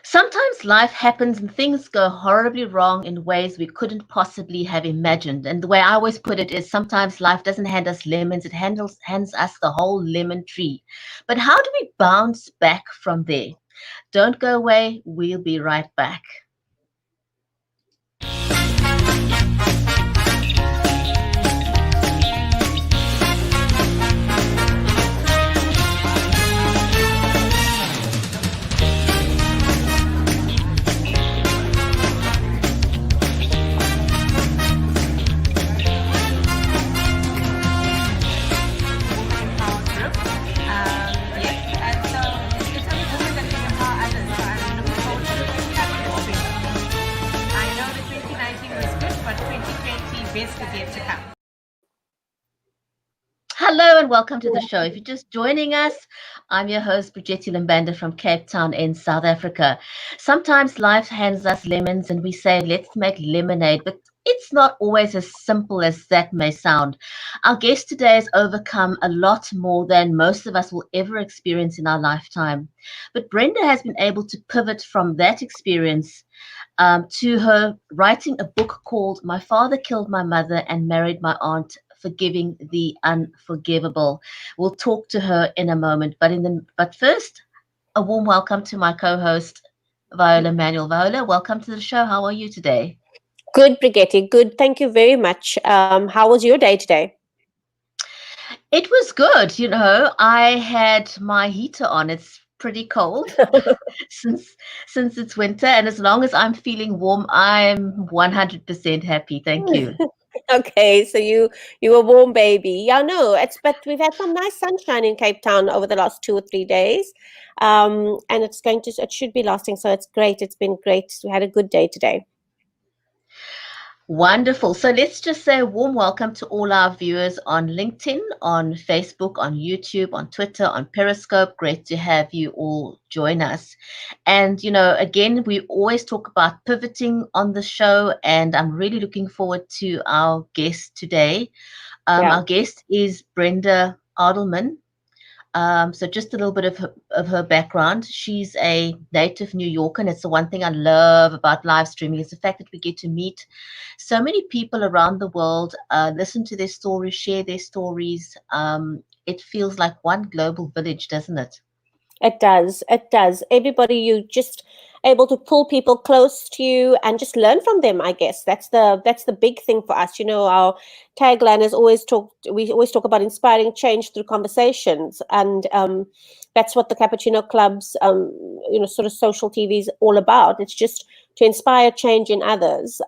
Sometimes life happens and things go horribly wrong in ways we couldn't possibly have imagined. And the way I always put it is sometimes life doesn't hand us lemons, it hands us the whole lemon tree. But how do we bounce back from there? Don't go away, we'll be right back. Hello and welcome to the show. If you're just joining us, I'm your host, Bridgetti Banda from Cape Town in South Africa. Sometimes life hands us lemons and we say, let's make lemonade, but it's not always as simple as that may sound. Our guest today has overcome a lot more than most of us will ever experience in our lifetime. But Brenda has been able to pivot from that experience to her writing a book called My Father Killed My Mother and Married My Aunt, Forgiving the Unforgivable. We'll talk to her in a moment, but first, a warm welcome to my co-host, Viola Manuel. Viola, welcome to the show. How are you today? Good, Bridgetti. Good. Thank you very much. How was your day today? It was good. I had my heater on. It's pretty cold since it's winter, and as long as I'm feeling warm, I'm 100% happy. Thank you. Okay, so you a warm baby. Yeah, no, but we've had some nice sunshine in Cape Town over the last 2 or 3 days, and it should be lasting. So it's great. It's been great. We had a good day today. Wonderful. So let's just say a warm welcome to all our viewers on LinkedIn, on Facebook, on YouTube, on Twitter, on Periscope. Great to have you all join us. And, again, we always talk about pivoting on the show, and I'm really looking forward to our guest today. Our guest is Brenda Adelman. So just a little bit of her background. She's a native New Yorker, and it's the one thing I love about live streaming is the fact that we get to meet so many people around the world, listen to their stories, share their stories. It feels like one global village, doesn't it? It does. It does. Everybody, you just able to pull people close to you and just learn from them. I guess that's the big thing for us. Our tagline is we always talk about inspiring change through conversations, and that's what the Cappuccino Club's sort of social TV is all about. It's just to inspire change in others.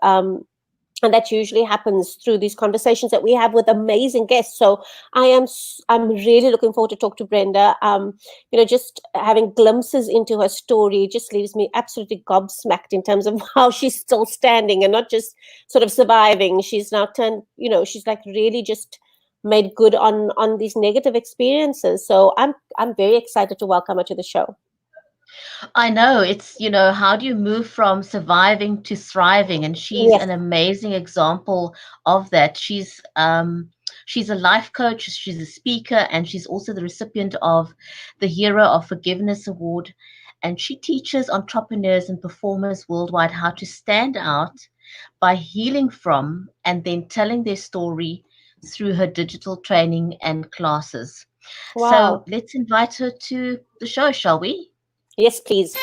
And that usually happens through these conversations that we have with amazing guests. So I'm really looking forward to talk to Brenda. Just having glimpses into her story just leaves me absolutely gobsmacked in terms of how she's still standing and not just sort of surviving. She's now turned, she's like really just made good on these negative experiences. So I'm very excited to welcome her to the show. I know it's, how do you move from surviving to thriving? And she's an amazing example of that. She's a life coach, she's a speaker, and she's also the recipient of the Hero of Forgiveness Award. And she teaches entrepreneurs and performers worldwide how to stand out by healing from and then telling their story through her digital training and classes. Wow. So let's invite her to the show, shall we? Yes, please.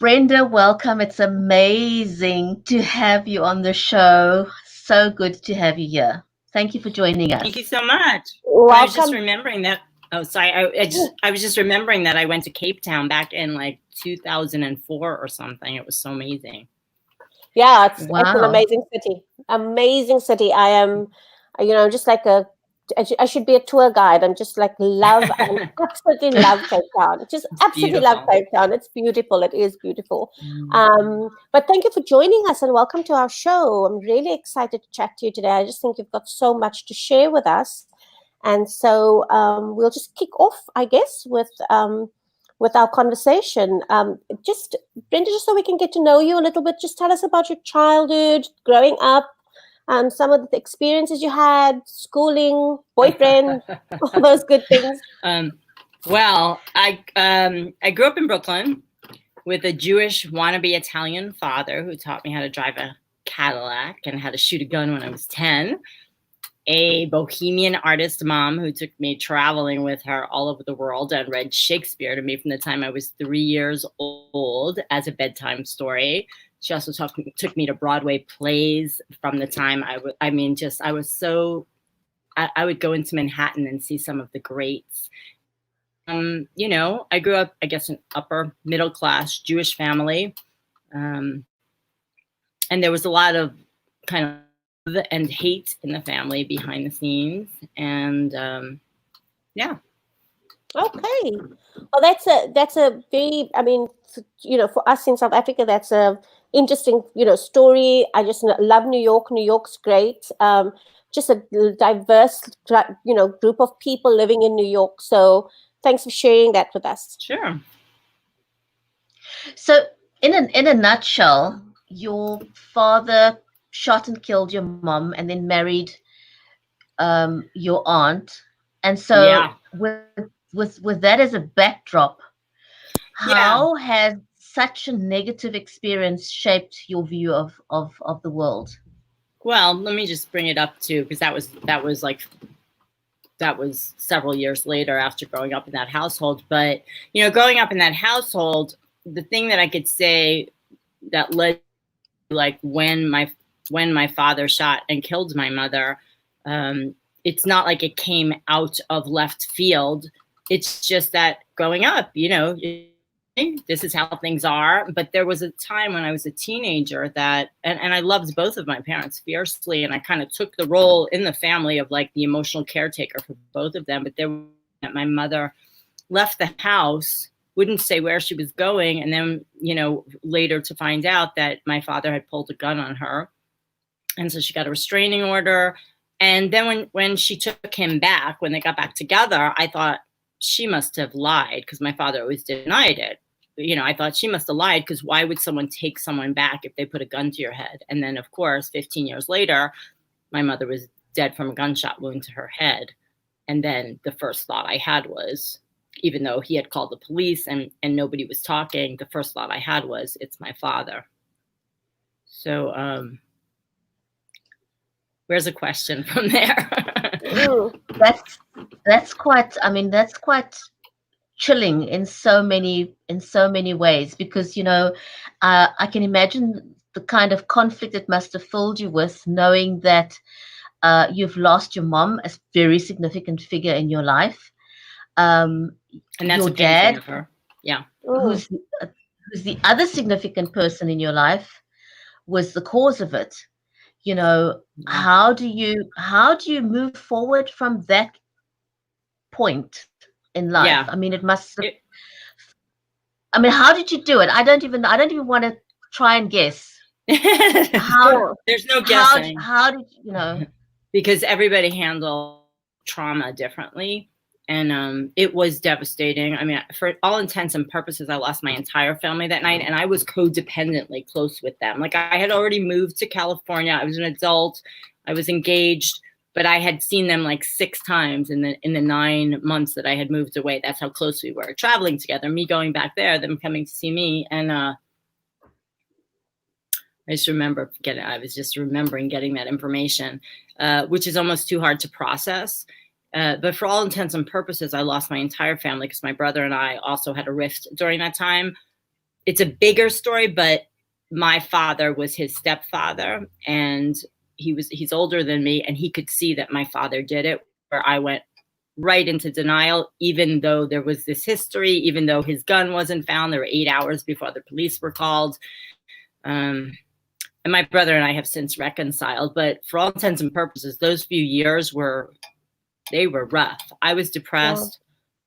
Brenda, welcome. It's amazing to have you on the show. So good to have you here. Thank you for joining us. Thank you so much. Welcome. I was just remembering that Oh, sorry. I was just remembering that I went to Cape Town back in like 2004 or something. It was so amazing. Yeah, it's an Wow. amazing city. Amazing city. I am, just like I should be a tour guide. I'm just like and absolutely love Cape Town. Just absolutely love Cape Town. It's beautiful. It is beautiful. But thank you for joining us and welcome to our show. I'm really excited to chat to you today. I just think you've got so much to share with us. And so we'll just kick off, I guess, with our conversation. Just, Brenda, just so we can get to know you a little bit, just tell us about your childhood, growing up, some of the experiences you had, schooling, boyfriend, all those good things. Well, I grew up in Brooklyn with a Jewish wannabe Italian father who taught me how to drive a Cadillac and how to shoot a gun when I was 10. A bohemian artist mom who took me traveling with her all over the world and read Shakespeare to me from the time I was 3 years old as a bedtime story. She also took me to Broadway plays from the time I would go into Manhattan and see some of the greats. I grew up, I guess, in upper middle class Jewish family. And there was a lot of kind of and hate in the family behind the scenes. And yeah. Okay. Well, that's a very, for us in South Africa, that's a interesting, story. I just love New York. New York's great. Just a diverse, group of people living in New York. So thanks for sharing that with us. Sure. So in a nutshell, your father shot and killed your mom and then married your aunt. And so yeah. with that as a backdrop, how has such a negative experience shaped your view of the world? Well, let me just bring it up too, because that was several years later after growing up in that household. But, growing up in that household, the thing that I could say that led, like when my father shot and killed my mother, it's not like it came out of left field. It's just that growing up, this is how things are. But there was a time when I was a teenager that, and I loved both of my parents fiercely. And I kind of took the role in the family of like the emotional caretaker for both of them. But my mother left the house, wouldn't say where she was going. And then, later to find out that my father had pulled a gun on her. And so she got a restraining order. And then when she took him back, when they got back together, I thought she must have lied because my father always denied it. I thought she must have lied because why would someone take someone back if they put a gun to your head? And then, of course, 15 years later, my mother was dead from a gunshot wound to her head. And then the first thought I had was, even though he had called the police and nobody was talking, the first thought I had was, it's my father. So where's a question from there? That's quite, that's quite chilling in so many ways, because I can imagine the kind of conflict it must have filled you with, knowing that you've lost your mom, a very significant figure in your life, and that's your a dad of her. Yeah, who's the other significant person in your life, was the cause of it. How do you move forward from that point in life? Yeah. It must. How did you do it? I don't even want to try and guess. There's no guessing. How did you Because everybody handled trauma differently. And it was devastating. For all intents and purposes, I lost my entire family that night, and I was codependently close with them. Like, I had already moved to California. I was an adult. I was engaged, but I had seen them like 6 times in the 9 months that I had moved away. That's how close we were, traveling together, me going back there, them coming to see me. And I was just remembering getting that information, which is almost too hard to process. But for all intents and purposes, I lost my entire family because my brother and I also had a rift during that time. It's a bigger story, but my father was his stepfather, and he's older than me, and he could see that my father did it, where I went right into denial, even though there was this history, even though his gun wasn't found. There were 8 hours before the police were called. And my brother and I have since reconciled, but for all intents and purposes, those few years they were rough. I was depressed.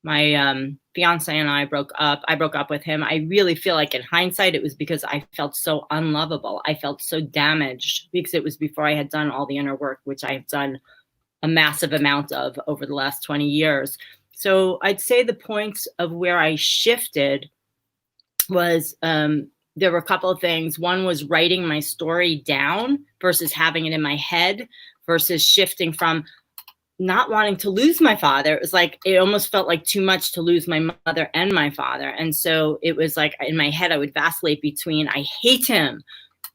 My fiance and I broke up. I broke up with him. I really feel like in hindsight, it was because I felt so unlovable. I felt so damaged because it was before I had done all the inner work, which I have done a massive amount of over the last 20 years. So I'd say the points of where I shifted was, there were a couple of things. One was writing my story down versus having it in my head, versus shifting from not wanting to lose my father. It was like, it almost felt like too much to lose my mother and my father. And so it was like in my head, I would vacillate between, I hate him,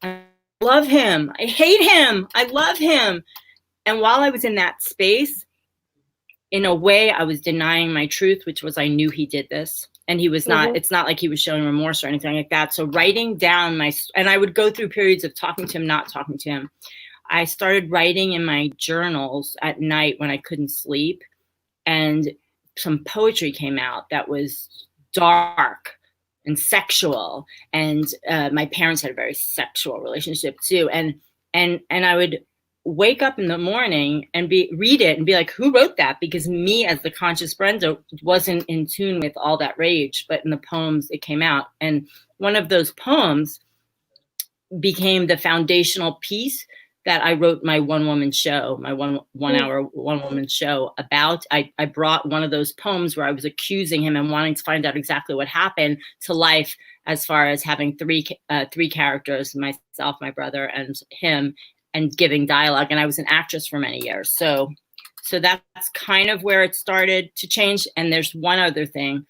I love him, I hate him, I love him. And while I was in that space, in a way, I was denying my truth, which was I knew he did this. And he was not, it's not like he was showing remorse or anything like that. So writing down and I would go through periods of talking to him, not talking to him. I started writing in my journals at night when I couldn't sleep, and some poetry came out that was dark and sexual. And my parents had a very sexual relationship too. And I would wake up in the morning and read it and be like, who wrote that? Because me as the conscious Brenda wasn't in tune with all that rage, but in the poems it came out. And one of those poems became the foundational piece that I wrote my one-woman show, my one-hour one-woman show about. I brought one of those poems where I was accusing him and wanting to find out exactly what happened to life, as far as having three characters, myself, my brother, and him, and giving dialogue. And I was an actress for many years. So that's kind of where it started to change. And there's one other thing.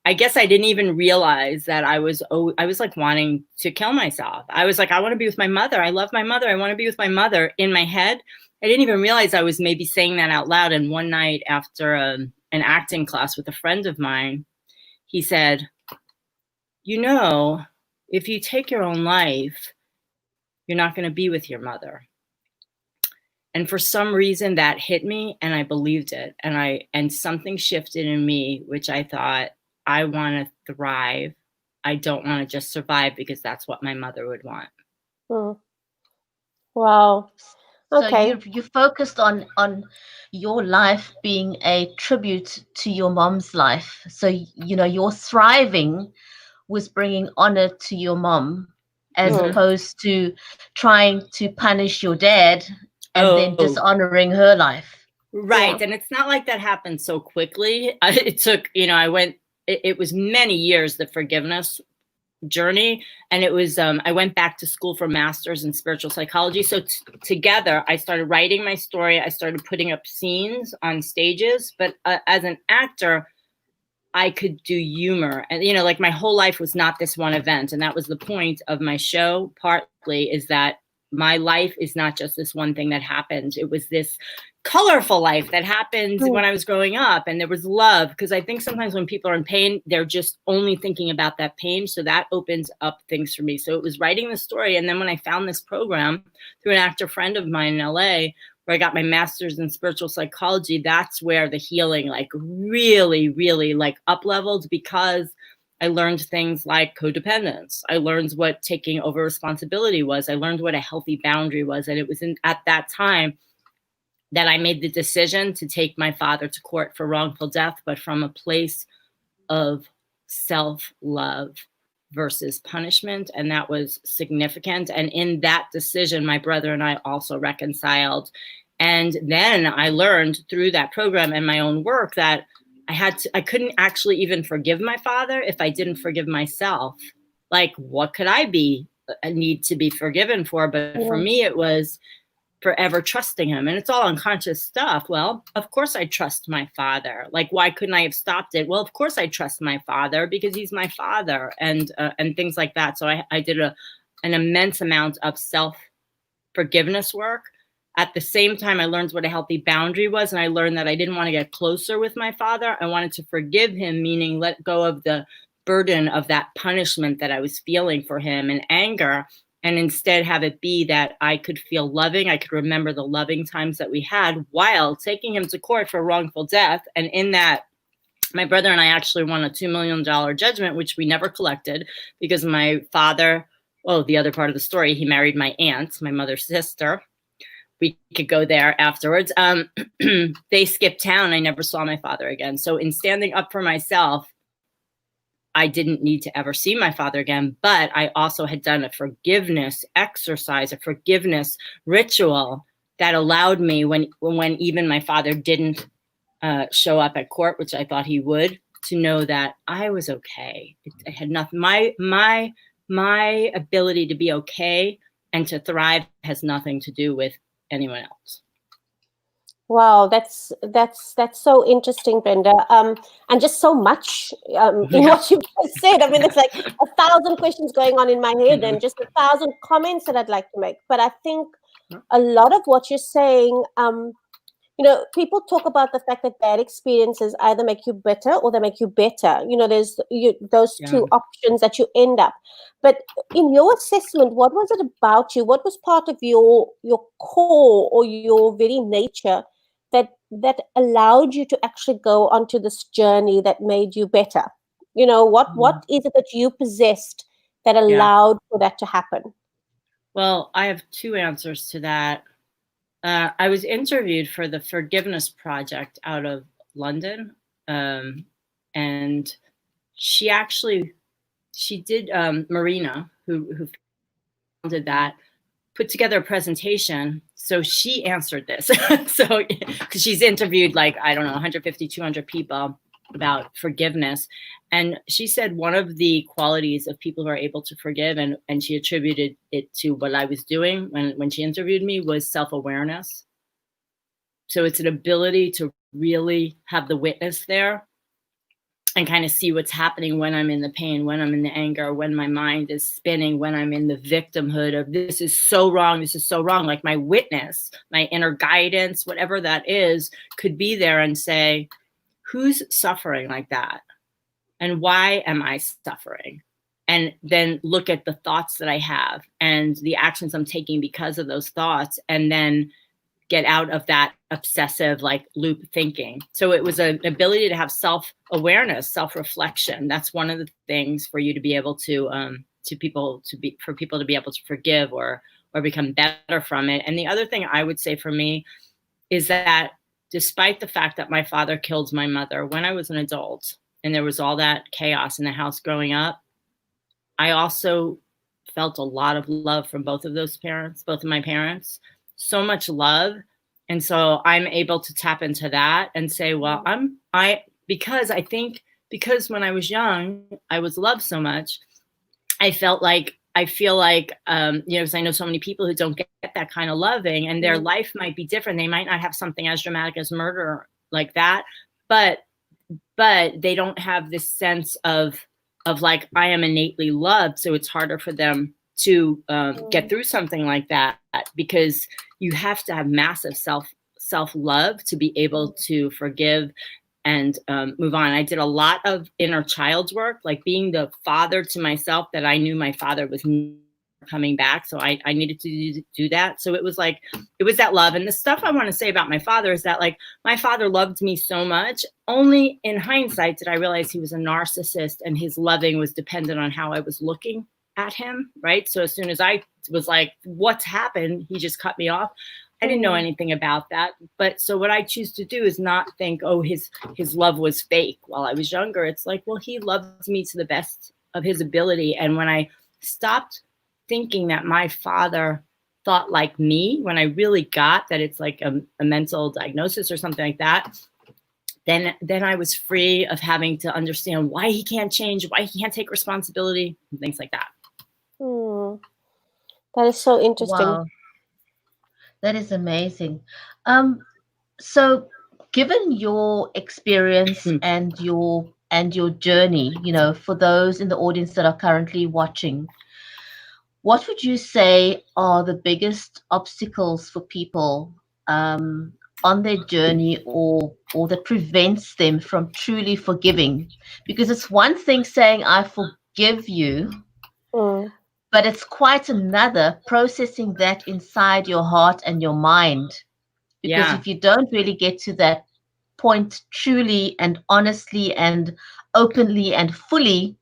I guess I didn't even realize that I was like wanting to kill myself. I was like, I want to be with my mother. I love my mother. I want to be with my mother in my head. I didn't even realize I was maybe saying that out loud. And one night after an acting class with a friend of mine, he said, you know, if you take your own life, you're not going to be with your mother. And for some reason that hit me, and I believed it. And something shifted in me, which I thought, I want to thrive. I don't want to just survive, because that's what my mother would want. Wow. Okay. So you focused on your life being a tribute to your mom's life. So, you know, your thriving was bringing honor to your mom, as opposed to trying to punish your dad and then dishonoring her life. Right. And it's not like that happened so quickly. It took, you know, it was many years, the forgiveness journey. And it was, I went back to school for a master's in spiritual psychology. So together, I started writing my story. I started putting up scenes on stages. But as an actor, I could do humor. And, you know, like my whole life was not this one event. And that was the point of my show, partly, is that my life is not just this one thing that happened. It was this colorful life that happened when I was growing up, and there was love, because I think sometimes when people are in pain, they're just only thinking about that pain. So that opens up things for me. So it was writing the story. And then when I found this program through an actor friend of mine in LA, where I got my master's in spiritual psychology, that's where the healing like really, really like up leveled, because I learned things like codependence. I learned what taking over responsibility was. I learned what a healthy boundary was. And it was at that time that I made the decision to take my father to court for wrongful death, but from a place of self-love versus punishment. And that was significant. And in that decision, my brother and I also reconciled. And then I learned through that program and my own work that I couldn't actually even forgive my father if I didn't forgive myself. Like, what could I need to be forgiven for? But for me, it was forever trusting him. And it's all unconscious stuff. Well, of course I trust my father. Like, why couldn't I have stopped it? Well, of course I trust my father, because he's my father, and things like that. So I did an immense amount of self-forgiveness work. At the same time, I learned what a healthy boundary was. And I learned that I didn't want to get closer with my father. I wanted to forgive him, meaning let go of the burden of that punishment that I was feeling for him and anger, and instead have it be that I could feel loving. I could remember the loving times that we had while taking him to court for wrongful death. And in that, my brother and I actually won a $2 million judgment, which we never collected because my father, well, the other part of the story, he married my aunt, my mother's sister. We could go there afterwards. They skipped town. I never saw my father again. So in standing up for myself, I didn't need to ever see my father again, but I also had done a forgiveness exercise, a forgiveness ritual that allowed me when even my father didn't show up at court, which I thought he would, to know that I was okay. I had nothing. My ability to be okay and to thrive has nothing to do with anyone else. Wow, that's so interesting, Brenda. And just so much in what you just said. I mean, it's like 1,000 questions going on in my head and just 1,000 comments that I'd like to make. But I think a lot of what you're saying, you know, people talk about the fact that bad experiences either make you bitter or they make you better. You know, there's those two options that you end up. But in your assessment, what was it about you? What was part of your core or your very nature that allowed you to actually go onto this journey that made you better? You know, what is it that you possessed that allowed for that to happen? Well, I have two answers to that. I was interviewed for the Forgiveness Project out of London. And she did, Marina, who founded that, put together a presentation. So she answered this. So, because she's interviewed like, I don't know, 150, 200 people about forgiveness. And she said one of the qualities of people who are able to forgive, and she attributed it to what I was doing when she interviewed me, was self-awareness. So it's an ability to really have the witness there and kind of see what's happening when I'm in the pain, when I'm in the anger, when my mind is spinning, when I'm in the victimhood of this is so wrong, this is so wrong. Like my witness, my inner guidance, whatever that is, could be there and say, who's suffering like that? And why am I suffering? And then look at the thoughts that I have and the actions I'm taking because of those thoughts, and then get out of that obsessive like loop thinking. So it was an ability to have self-awareness, self-reflection. That's one of the things for you to be able to people to be able to forgive or become better from it. And the other thing I would say for me is that despite the fact that my father killed my mother when I was an adult and there was all that chaos in the house growing up, I also felt a lot of love from both of my parents, so much love. And so I'm able to tap into that and say, well, because when I was young, I was loved so much. I feel like, you know, because I know so many people who don't get that kind of loving, and their life might be different. They might not have something as dramatic as murder like that, but they don't have this sense of like, I am innately loved. So it's harder for them to get through something like that, because you have to have massive self-love to be able to forgive and move on. I did a lot of inner child work, like being the father to myself that I knew my father was coming back. So I needed to do that. So it was that love. And the stuff I want to say about my father is that, like, my father loved me so much. Only in hindsight did I realize he was a narcissist, and his loving was dependent on how I was looking at him, right? So as soon as I was like, what's happened? He just cut me off. I didn't know anything about that. But so what I choose to do is not think, oh, his love was fake while I was younger. It's like, well, he loved me to the best of his ability. And when I stopped thinking that my father thought like me, when I really got that it's like a mental diagnosis or something like that, then I was free of having to understand why he can't change, why he can't take responsibility, and things like that. That is so interesting. Wow. That is amazing. So given your experience and your journey, you know, for those in the audience that are currently watching, what would you say are the biggest obstacles for people on their journey, or that prevents them from truly forgiving? Because it's one thing saying, I forgive you, but it's quite another processing that inside your heart and your mind. Because if you don't really get to that point truly and honestly and openly and fully,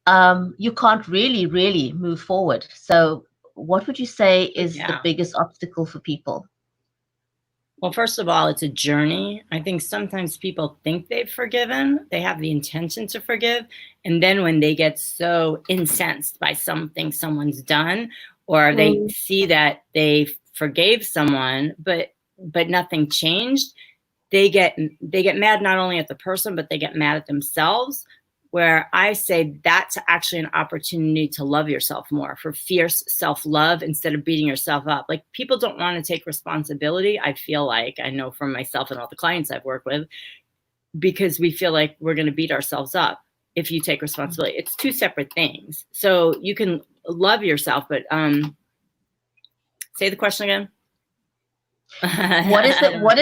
you can't really move forward. So what would you say is the biggest obstacle for people? Well, first of all, it's a journey. I think sometimes people think they've forgiven, they have the intention to forgive, and then when they get so incensed by something someone's done, or they see that they forgave someone, but nothing changed, they get mad not only at the person, but they get mad at themselves. Where I say that's actually an opportunity to love yourself more, for fierce self-love instead of beating yourself up. Like, people don't want to take responsibility. I feel like, I know from myself and all the clients I've worked with, because we feel like we're going to beat ourselves up if you take responsibility. It's two separate things. So you can love yourself, but say the question again. What is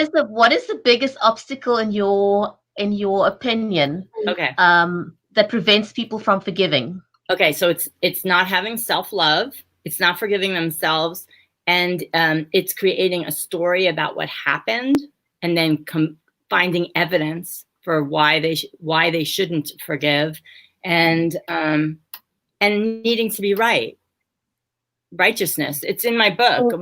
the biggest obstacle in your opinion? Okay. That prevents people from forgiving? Okay, so it's not having self-love, it's not forgiving themselves, and it's creating a story about what happened, and then finding evidence for why they shouldn't forgive, and needing to be right. Righteousness. It's in my book.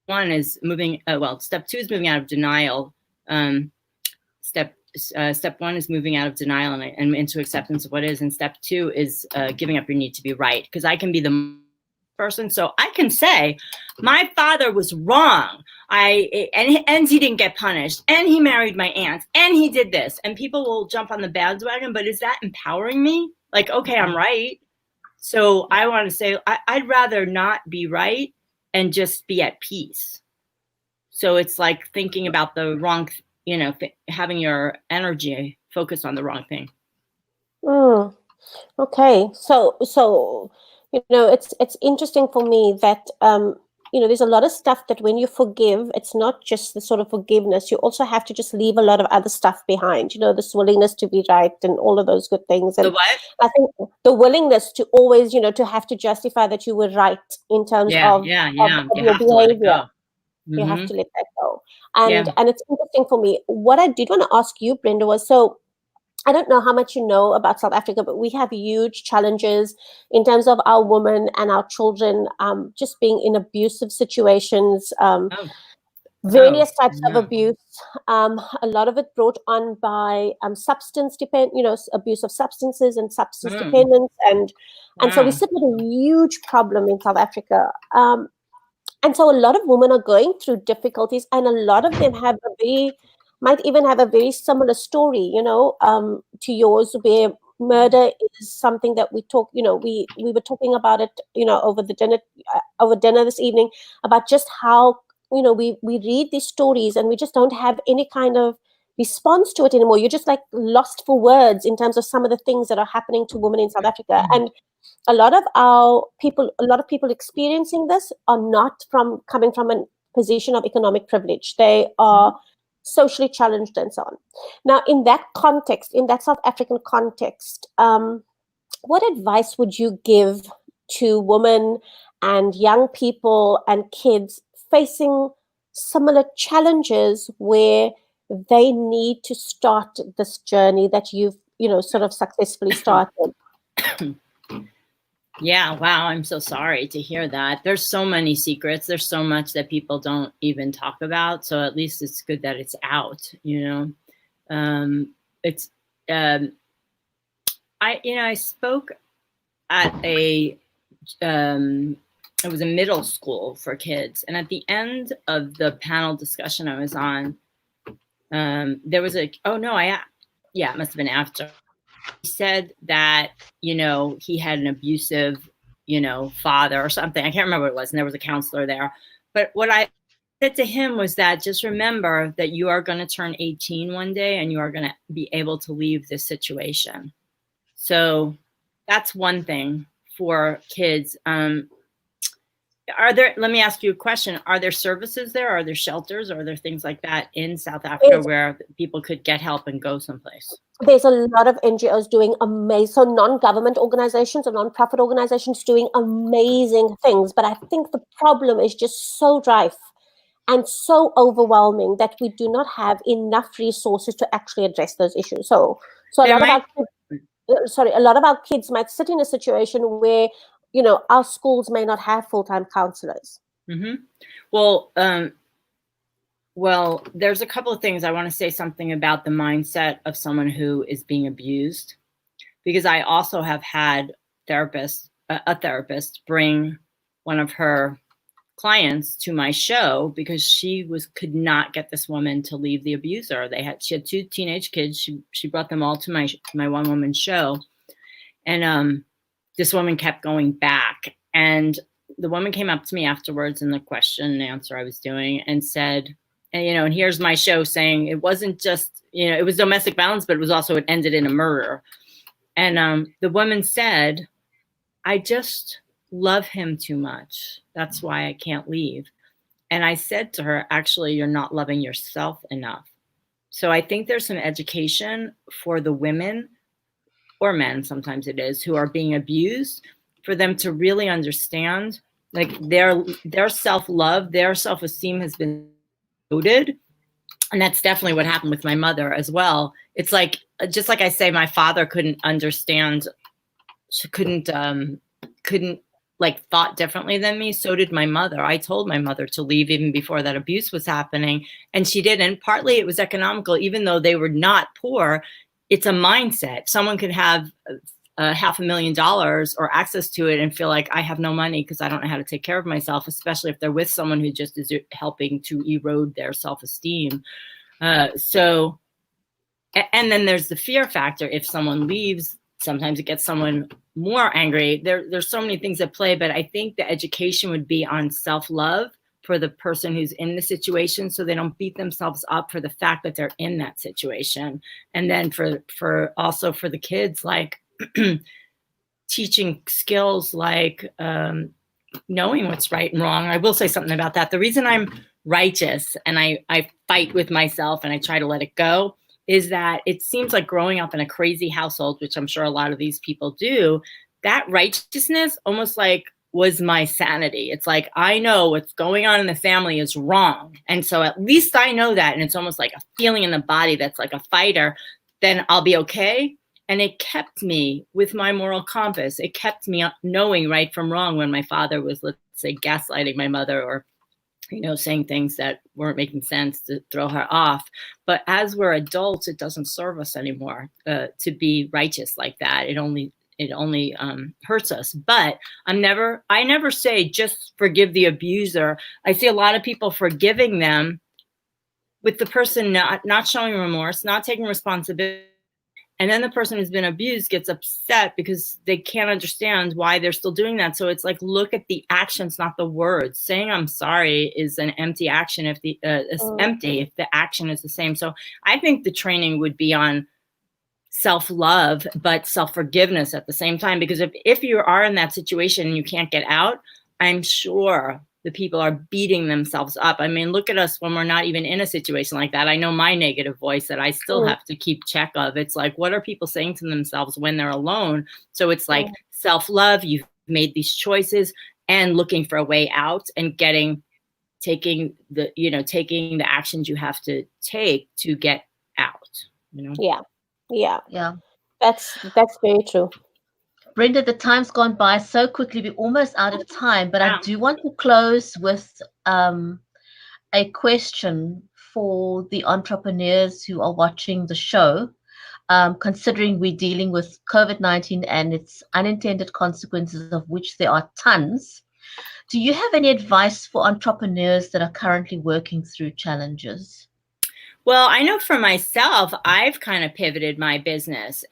One is moving. Step 2 is moving out of denial. Step 1 is moving out of denial and into acceptance of what is, and step 2 is giving up your need to be right. Because I can be the person, so I can say my father was wrong. And he didn't get punished, and he married my aunt, and he did this, and people will jump on the bandwagon. But is that empowering me? Like, okay, I'm right. So I want to say I'd rather not be right and just be at peace. So it's like thinking about the wrong. Having your energy focused on the wrong thing. Okay, so it's interesting for me that there's a lot of stuff that when you forgive, it's not just the sort of forgiveness. You also have to just leave a lot of other stuff behind. This willingness to be right and all of those good things. And the what? I think the willingness to always, to have to justify that you were right in terms of your behavior. You have to let that go. And it's interesting for me. What I did want to ask you, Brenda, was, so I don't know how much you know about South Africa, but we have huge challenges in terms of our women and our children just being in abusive situations, various types of abuse. A lot of it brought on by abuse of substances and substance dependence. And so we sit with a huge problem in South Africa. And so a lot of women are going through difficulties, and a lot of them might even have a very similar story, to yours, where murder is something that we talk, we were talking about it, over dinner this evening, about just how, we read these stories and we just don't have any kind of response to it anymore. You're just like lost for words in terms of some of the things that are happening to women in South Africa. And a lot of people experiencing this are not coming from a position of economic privilege. They are socially challenged and so on. Now, in that context, in that South African context, what advice would you give to women and young people and kids facing similar challenges where they need to start this journey that you've, sort of successfully started? Yeah, wow, I'm so sorry to hear that. There's so many secrets. There's so much that people don't even talk about. So at least it's good that it's out, I spoke at it was a middle school for kids. And at the end of the panel discussion I was on, there was it must have been after. He said that, he had an abusive, father or something. I can't remember what it was. And there was a counselor there. But what I said to him was that just remember that you are going to turn 18 one day and you are going to be able to leave this situation. So that's one thing for kids. Let me ask you a question. Are there services there? Are there shelters? Are there things like that in South Africa where people could get help and go someplace? There's a lot of NGOs doing amazing, so non-government organizations or non-profit organizations doing amazing things. But I think the problem is just so rife and so overwhelming that we do not have enough resources to actually address those issues. So a lot of our a lot of our kids might sit in a situation where, you know, our schools may not have full-time counselors. Mm-hmm. Well, there's a couple of things. I want to say something about the mindset of someone who is being abused, because I also have had a therapist bring one of her clients to my show because she could not get this woman to leave the abuser. She had 2 teenage kids. She brought them all to my one woman show, and this woman kept going back. And the woman came up to me afterwards in the question and answer I was doing and said, and here's my show saying it wasn't just, it was domestic violence, but it ended in a murder. And the woman said, I just love him too much. That's why I can't leave. And I said to her, actually, you're not loving yourself enough. So I think there's some education for the women or men, sometimes it is, who are being abused, for them to really understand, like their self-love, their self-esteem has been eroded. And that's definitely what happened with my mother as well. It's like, just like I say, my father couldn't understand, couldn't like thought differently than me. So did my mother. I told my mother to leave even before that abuse was happening, and she didn't. Partly it was economical, even though they were not poor. It's a mindset. Someone could have $500,000 or access to it and feel like I have no money because I don't know how to take care of myself, especially if they're with someone who just is helping to erode their self-esteem. And then there's the fear factor. If someone leaves, sometimes it gets someone more angry. There's so many things at play, but I think the education would be on self-love for the person who's in the situation, so they don't beat themselves up for the fact that they're in that situation. And then for also for the kids, like teaching skills like knowing what's right and wrong. I will say something about that. The reason I'm righteous and I fight with myself and I try to let it go is that it seems like growing up in a crazy household, which I'm sure a lot of these people do, that righteousness almost like was my sanity. It's like, I know what's going on in the family is wrong. And so at least I know that. And it's almost like a feeling in the body that's like a fighter, then I'll be okay. And it kept me with my moral compass. It kept me knowing right from wrong when my father was, let's say, gaslighting my mother or, saying things that weren't making sense to throw her off. But as we're adults, it doesn't serve us anymore to be righteous like that. It only hurts us. But I never say just forgive the abuser. I see a lot of people forgiving them with the person not showing remorse, not taking responsibility. And then the person who's been abused gets upset because they can't understand why they're still doing that. So it's like, look at the actions, not the words. Saying I'm sorry is an empty action if the action is the same. So I think the training would be on self-love, but self-forgiveness at the same time. Because if you are in that situation and you can't get out, I'm sure the people are beating themselves up. I mean, look at us when we're not even in a situation like that. I know my negative voice that I still have to keep check of. It's like, what are people saying to themselves when they're alone? So it's like self-love, you've made these choices and looking for a way out and taking the actions you have to take to get out, Yeah. That's very true. Brenda, the time's gone by so quickly. We're almost out of time, but I do want to close with a question for the entrepreneurs who are watching the show. Considering we're dealing with COVID-19 and its unintended consequences, of which there are tons, do you have any advice for entrepreneurs that are currently working through challenges? Well, I know for myself, I've kind of pivoted my business.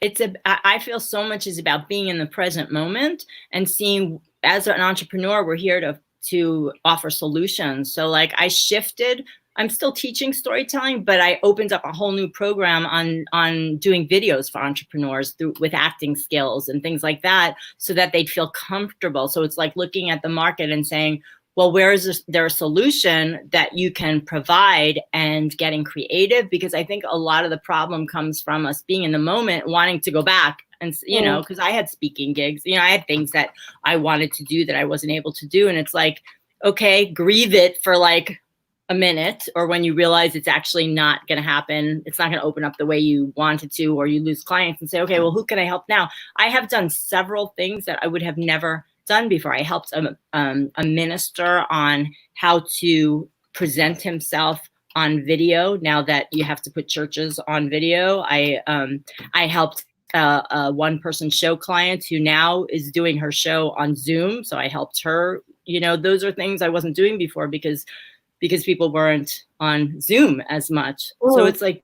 I feel so much is about being in the present moment and seeing, as an entrepreneur, we're here to offer solutions. So like I shifted, I'm still teaching storytelling, but I opened up a whole new program on doing videos for entrepreneurs with acting skills and things like that, so that they'd feel comfortable. So it's like looking at the market and saying, well, where is there a solution that you can provide, and getting creative? Because I think a lot of the problem comes from us being in the moment, wanting to go back. And, you know, because I had speaking gigs, you know, I had things that I wanted to do that I wasn't able to do. And it's like, okay, grieve it for like a minute, or when you realize it's actually not going to happen, it's not going to open up the way you wanted to, or you lose clients, and say, okay, well, who can I help now? I have done several things that I would have never done before. I helped a minister on how to present himself on video. Now that you have to put churches on video, I helped a one-person show client who now is doing her show on Zoom. So I helped her. You know, those are things I wasn't doing before because people weren't on Zoom as much. So it's like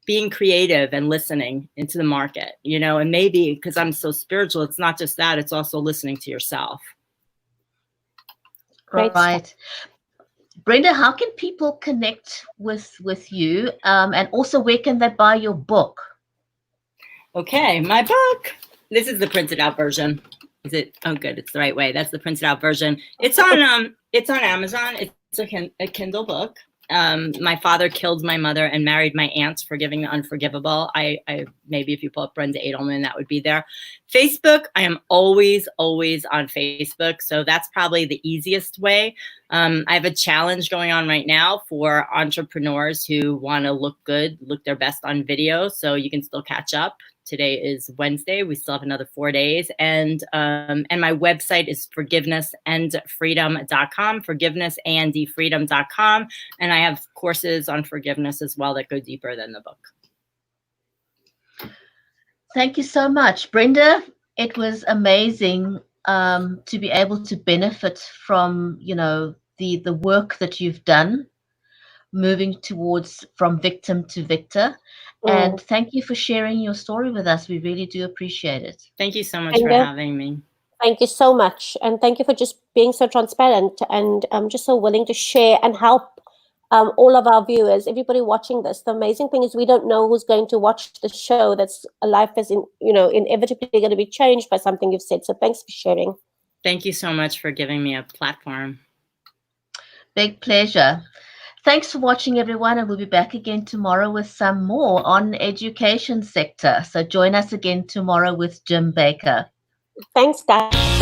being creative and listening into the market, you know, and maybe because I'm so spiritual, it's not just that, it's also listening to yourself. Right. Brenda, how can people connect with you? And also, where can they buy your book? Okay, my book. This is the printed out version. Is it? Oh, good. It's the right way. That's the printed out version. It's on Amazon. It's a Kindle book. My father killed my mother and married my aunt for giving the Unforgivable. I maybe if you pull up Brenda Adelman, that would be there. Facebook, I am always on Facebook. So that's probably the easiest way. I have a challenge going on right now for entrepreneurs who want to look good, look their best on video. So you can still catch up. Today is Wednesday. We still have another 4 days. And my website is forgivenessandfreedom.com, forgivenessandfreedom.com. And I have courses on forgiveness as well that go deeper than the book. Thank you so much, Brenda. It was amazing to be able to benefit from, you know, the work that you've done, moving towards from victim to victor. And thank you for sharing your story with us. We really do appreciate it. Thank you so much for having me. Thank you so much. And thank you for just being so transparent and just so willing to share and help all of our viewers, everybody watching this. The amazing thing is we don't know who's going to watch the show. That's a life is, inevitably going to be changed by something you've said. So thanks for sharing. Thank you so much for giving me a platform. Big pleasure. Thanks for watching, everyone, and we'll be back again tomorrow with some more on education sector. So join us again tomorrow with Jim Baker. Thanks, guys.